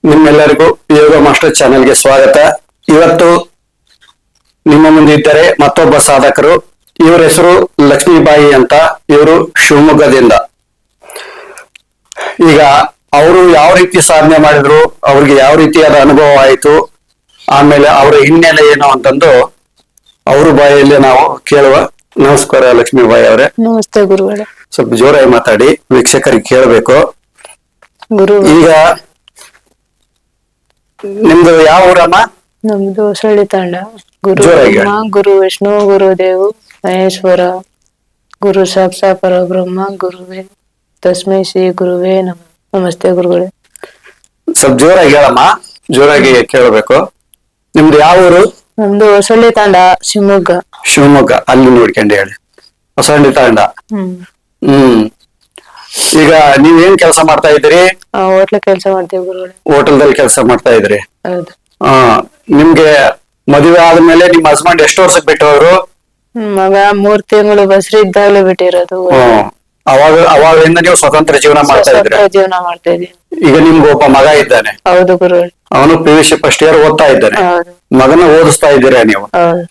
ನಿಮ್ಮೆಲ್ಲರಿಗೂ ಯೋಗ ಮಾಸ್ಟರ್ ಚಾನೆಲ್ಗೆ ಸ್ವಾಗತ. ಇವತ್ತು ನಿಮ್ಮ ಮುಂದೆ ಇದ್ದರೆ ಮತ್ತೊಬ್ಬ ಸಾಧಕರು. ಇವರ ಹೆಸರು ಲಕ್ಷ್ಮೀಬಾಯಿ ಅಂತ. ಇವರು ಶಿವಮೊಗ್ಗದಿಂದ. ಈಗ ಅವರು ಯಾವ ರೀತಿ ಸಾಧನೆ ಮಾಡಿದ್ರು, ಅವ್ರಿಗೆ ಯಾವ ರೀತಿಯಾದ ಅನುಭವ ಆಯಿತು, ಆಮೇಲೆ ಅವರ ಹಿನ್ನೆಲೆ ಏನು ಅಂತಂದು ಅವ್ರ ಬಾಯಲ್ಲಿ ನಾವು ಕೇಳುವ. ನಮಸ್ಕಾರ ಲಕ್ಷ್ಮೀಬಾಯಿ ಅವರೇ. ನಮಸ್ತೆ ಗುರುಗಳೇ. ಸ್ವಲ್ಪ ಜೋರಾಗಿ ಮಾತಾಡಿ, ವೀಕ್ಷಕರಿಗೆ ಕೇಳಬೇಕು. ಗುರು ಈಗ ನಿಮ್ದು ಯಾವ ಊರಮ್ಮ? ನಮ್ದು ಹೊಸಳ್ಳಿ ತಾಂಡ. ಗುರು ಜೋರಾಗಿ ಬ್ರಹ್ಮ, ಗುರು ವಿಷ್ಣು, ಗುರುದೇವ್ ಮಹೇಶ್ವರ, ಗುರು ಸಾಕ್ಷಾತ್ ಪರಬ್ರಹ್ಮ, ಗುರುವೇ ತಸ್ಮೈ ಶ್ರೀ ಗುರುವೇ ನಮಃ. ನಮಸ್ತೆ ಗುರುಗಳೇ. ಸ್ವಲ್ಪ ಜೋರಾಗಿ ಹೇಳಮ್ಮ, ಜೋರಾಗಿ ಕೇಳಬೇಕು. ನಿಮ್ದು ಯಾವ ಊರು? ನಮ್ದು ಹೊಸಳ್ಳಿ ತಾಂಡ, ಶಿವಮೊಗ್ಗ. ಶಿವಮೊಗ್ಗ. ಅಲ್ಲಿ ನೋಡ್ಕೊಂಡು ಹೇಳಿ. ಹೊಸಂಡಿ ತಾಂಡ. ಹ್ಮ್. ಈಗ ನೀವೇನ್ ಕೆಲಸ ಮಾಡ್ತಾ ಇದ್ದೀರಿ? ಹೋಟ್ಲ ಕೆಲಸ ಮಾಡ್ತೇವೆ ಗುರುಗಳೇ. ಹೋಟೆಲ್ದಲ್ಲಿ ಕೆಲಸ ಮಾಡ್ತಾ ಇದ್ರಿ. ಹೌದು. ನಿಮ್ಗೆ ಮದುವೆ ಆದ್ಮೇಲೆ ನಿಮ್ ಹಸ್ಬೆಂಡ್ ಎಷ್ಟು ವರ್ಷಕ್ಕೆ ಬಿಟ್ಟವರು? ಮಗ 3 ತಿಂಗಳು ಬಸ್ರಿ ಇದ್ದಾಗಲೇ ಬಿಟ್ಟಿರೋದು. ಅವಾಗಿಂದ ನೀವು ಸ್ವತಂತ್ರ ಜೀವನ ಮಾಡ್ತಾ ಇದ್ರಿ. ಸ್ವತಂತ್ರ ಜೀವನ ಮಾಡ್ತಾ ಇದೀವಿ. ಈಗ ನಿಮ್ಗೆ ಒಬ್ಬ ಮಗ ಇದ್ದಾನೆ. ಹೌದು ಗುರುಗಳೇ. ಅವನು PUC ಫಸ್ಟ್ ಇಯರ್ ಓದ್ತಾ ಇದ್ದಾನೆ. ಹೌದು. ಮಗನ ಓದಿಸ್ತಾ ಇದ್ದೀರಾ ನೀವು? ಹೌದು.